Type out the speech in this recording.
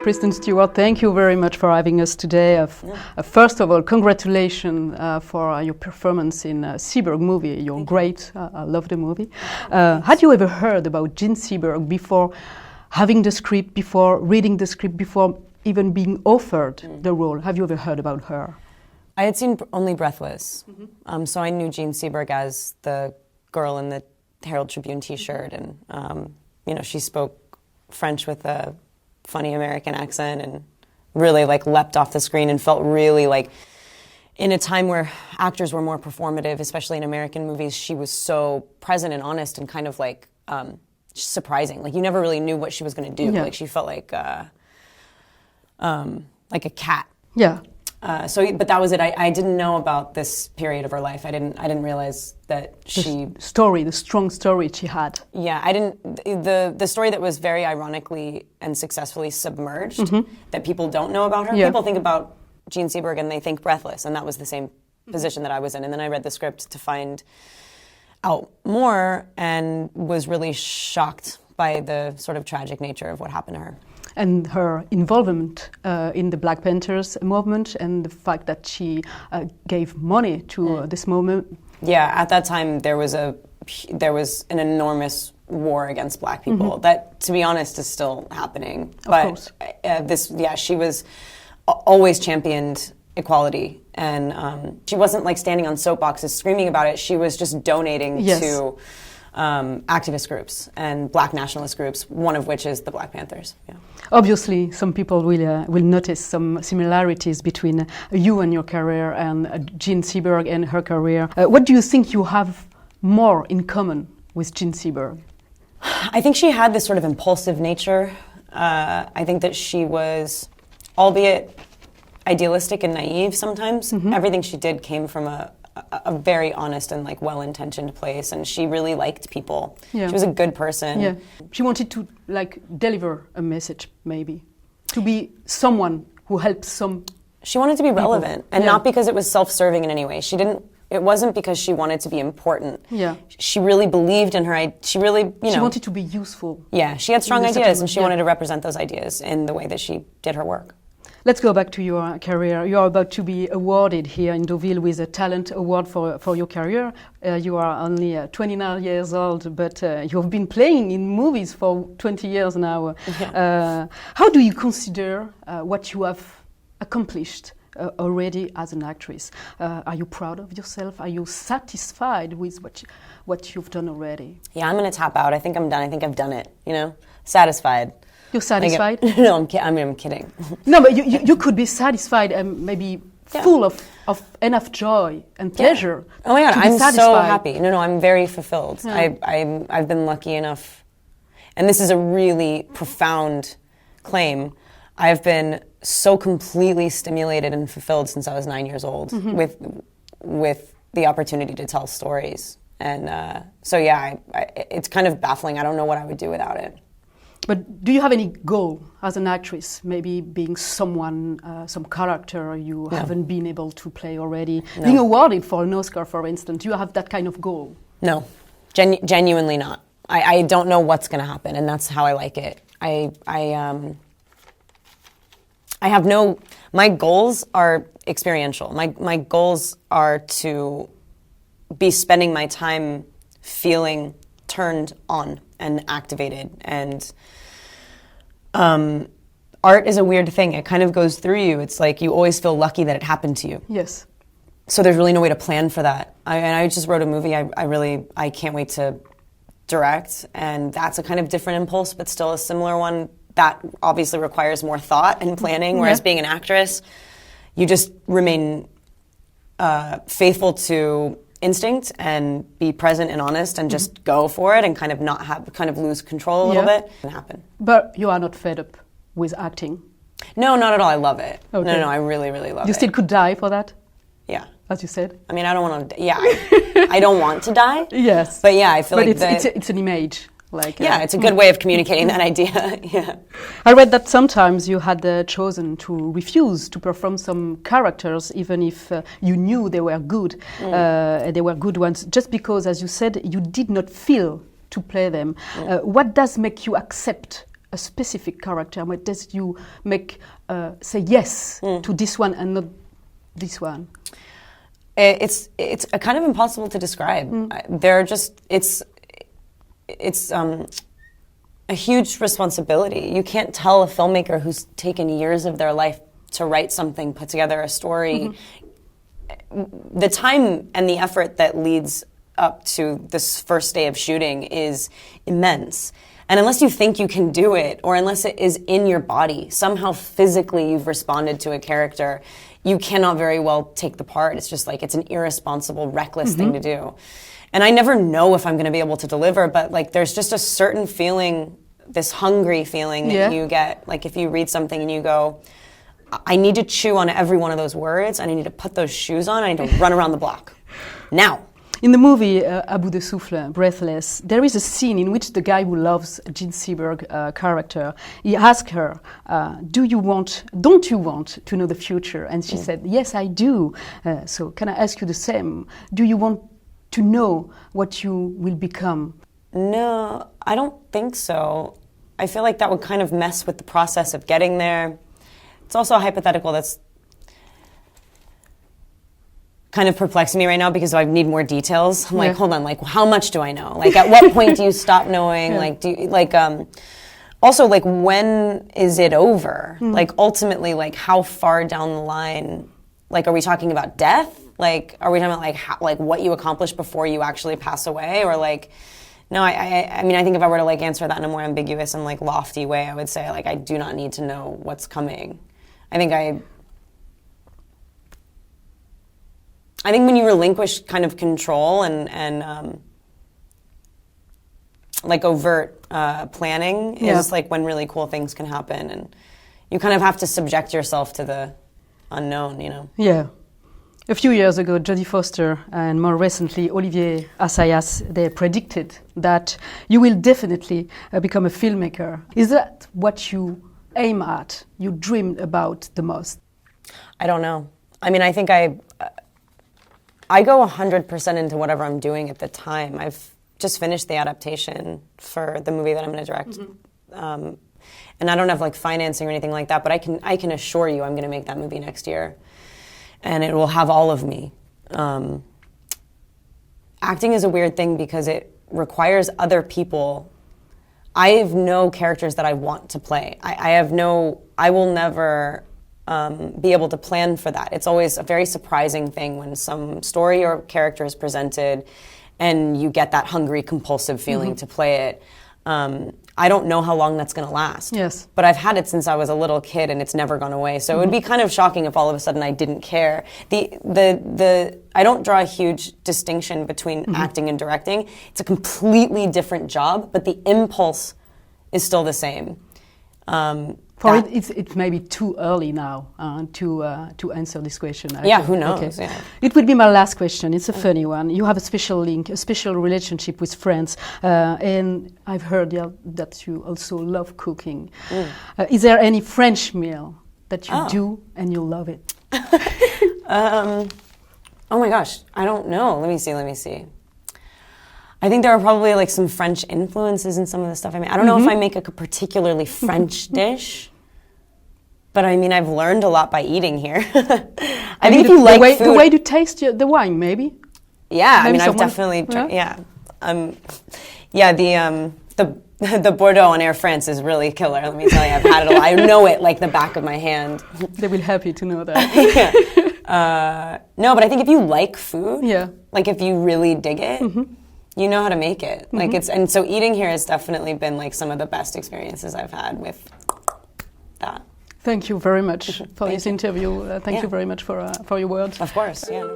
Kristen Stewart, thank you very much for having us today. First of all, congratulations for your performance in Seberg movie. You're great. I love the movie. Had you ever heard about Jean Seberg before having the script, before reading the script, before even being offered the role? Have you ever heard about her? I had seen only Breathless, so I knew Jean Seberg as the girl in the Herald Tribune T-shirt, and you know, she spoke French with a funny American accent and really like leapt off the screen and felt really like, in a time where actors were more performative, especially in American movies, she was so present and honest and kind of like surprising. Like you never really knew what she was going to do. Yeah. Like she felt like a cat. Yeah. But that was it. I didn't know about this period of her life. I didn't realize that the strong story she had. Yeah, the story that was very ironically and successfully submerged, that people don't know about her. Yeah. People think about Jean Seberg and they think Breathless, and that was the same position that I was in. And then I read the script to find out more and was really shocked by the sort of tragic nature of what happened to her. And her involvement in the Black Panthers movement, and the fact that she gave money to this movement. Yeah, at that time there was an enormous war against Black people that, to be honest, is still happening. But she was always championed equality, and she wasn't like standing on soapboxes screaming about it. She was just donating to activist groups and Black nationalist groups, one of which is the Black Panthers. Yeah. Obviously, some people will notice some similarities between you and your career and Jean Seberg and her career. What do you think you have more in common with Jean Seberg? I think she had this sort of impulsive nature. I think that she was, albeit idealistic and naive sometimes, everything she did came from a very honest and like well-intentioned place, and she really liked people. Yeah. She was a good person. Yeah. She wanted to like deliver a message, maybe, to be someone who helps some. She wanted to be relevant, and not because it was self-serving in any way. It wasn't because she wanted to be important. Yeah. She really believed in her. She wanted to be useful. Yeah. She had strong ideas, and she wanted to represent those ideas in the way that she did her work. Let's go back to your career. You are about to be awarded here in Deauville with a talent award for your career. You are only 29 years old, but you've been playing in movies for 20 years now. Yeah. How do you consider what you have accomplished already as an actress? Are you proud of yourself? Are you satisfied with what you've done already? Yeah, I'm going to tap out. I think I'm done. I think I've done it, you know? Satisfied. You're satisfied? No, I'm kidding. No, but you could be satisfied and maybe full of enough joy and pleasure. Oh my God, I'm so happy. No, I'm very fulfilled. Yeah. I've been lucky enough, and this is a really profound claim. I've been so completely stimulated and fulfilled since I was 9 years old with the opportunity to tell stories. And it's kind of baffling. I don't know what I would do without it. But do you have any goal as an actress? Maybe being someone, some character you haven't been able to play already? No. Being awarded for an Oscar, for instance. Do you have that kind of goal? No, genuinely not. I don't know what's going to happen, and that's how I like it. I have no. My goals are experiential. My goals are to be spending my time feeling turned on and activated, and art is a weird thing. It kind of goes through you. It's like you always feel lucky that it happened to you. Yes. So there's really no way to plan for that. I just wrote a movie I can't wait to direct, and that's a kind of different impulse, but still a similar one that obviously requires more thought and planning, whereas being an actress, you just remain faithful to instinct and be present and honest and just go for it and kind of lose control a little bit and happen. But you are not fed up with acting? No, not at all. I love it. Okay. No, I really, really love it. You still could die for that? Yeah. As you said? I mean, I don't want to, I don't want to die. Yes. But yeah, I feel like it's an image. It's a good way of communicating that idea. Yeah. I read that sometimes you had chosen to refuse to perform some characters, even if you knew they were good, they were good ones, just because, as you said, you did not feel to play them. What does make you accept a specific character? What does you make say yes to this one and not this one? It's a kind of impossible to describe. They're just it's a huge responsibility. You can't tell a filmmaker who's taken years of their life to write something, put together a story. The time and the effort that leads up to this first day of shooting is immense. And unless you think you can do it, or unless it is in your body, somehow physically you've responded to a character, you cannot very well take the part. It's just like, it's an irresponsible, reckless thing to do. And I never know if I'm going to be able to deliver, but like there's just a certain feeling, this hungry feeling that you get, like if you read something and you go, I need to chew on every one of those words, and I need to put those shoes on, I need to run around the block. Now. In the movie À bout de souffle, Breathless, there is a scene in which the guy who loves Jean Seberg character, he asks her, don't you want to know the future? And she said, yes, I do. So can I ask you the same? Do you want to know what you will become? No, I don't think so. I feel like that would kind of mess with the process of getting there. It's also a hypothetical that's kind of perplexing me right now because I need more details. I'm like, hold on, like how much do I know? Like at what point do you stop knowing? Like do you, like also like when is it over? Like ultimately, like how far down the line? Like are we talking about death? Like are we talking about like how, like what you accomplish before you actually pass away? Or like no, I mean I think if I were to like answer that in a more ambiguous and like lofty way, I would say like I do not need to know what's coming. I think when you relinquish kind of control and like overt planning is like when really cool things can happen, and you kind of have to subject yourself to the unknown, you know? Yeah. A few years ago, Jodie Foster and more recently Olivier Assayas, they predicted that you will definitely become a filmmaker. Is that what you aim at, you dreamed about the most? I don't know. I mean, I think I go 100% into whatever I'm doing at the time. I've just finished the adaptation for the movie that I'm going to direct. And I don't have like financing or anything like that, but I can assure you I'm going to make that movie next year. And it will have all of me. Acting is a weird thing because it requires other people. I have no characters that I want to play. I will never be able to plan for that. It's always a very surprising thing when some story or character is presented and you get that hungry, compulsive feeling to play it. I don't know how long that's going to last. Yes. But I've had it since I was a little kid and it's never gone away. So it would be kind of shocking if all of a sudden I didn't care. I don't draw a huge distinction between acting and directing. It's a completely different job, but the impulse is still the same. It's maybe too early now to answer this question. Yeah, who knows? Okay. Yeah. It would be my last question. It's a funny one. You have a special link, a special relationship with France, and I've heard that you also love cooking. Is there any French meal that you do and you love it? Oh my gosh, I don't know. Let me see. I think there are probably like some French influences in some of the stuff I make. I don't know if I make a particularly French dish, but I mean, I've learned a lot by eating here. I think if you like food, the way to taste the wine, maybe. Yeah, maybe I mean, I've definitely tried. The Bordeaux on Air France is really killer. Let me tell you, I've had it a lot. I know it like the back of my hand. They will be happy to know that. No, but I think if you like food, like if you really dig it. You know how to make it. Like and so eating here has definitely been like some of the best experiences I've had with that. Thank you very much for this interview. Thank you very much for your words. Of course, yeah.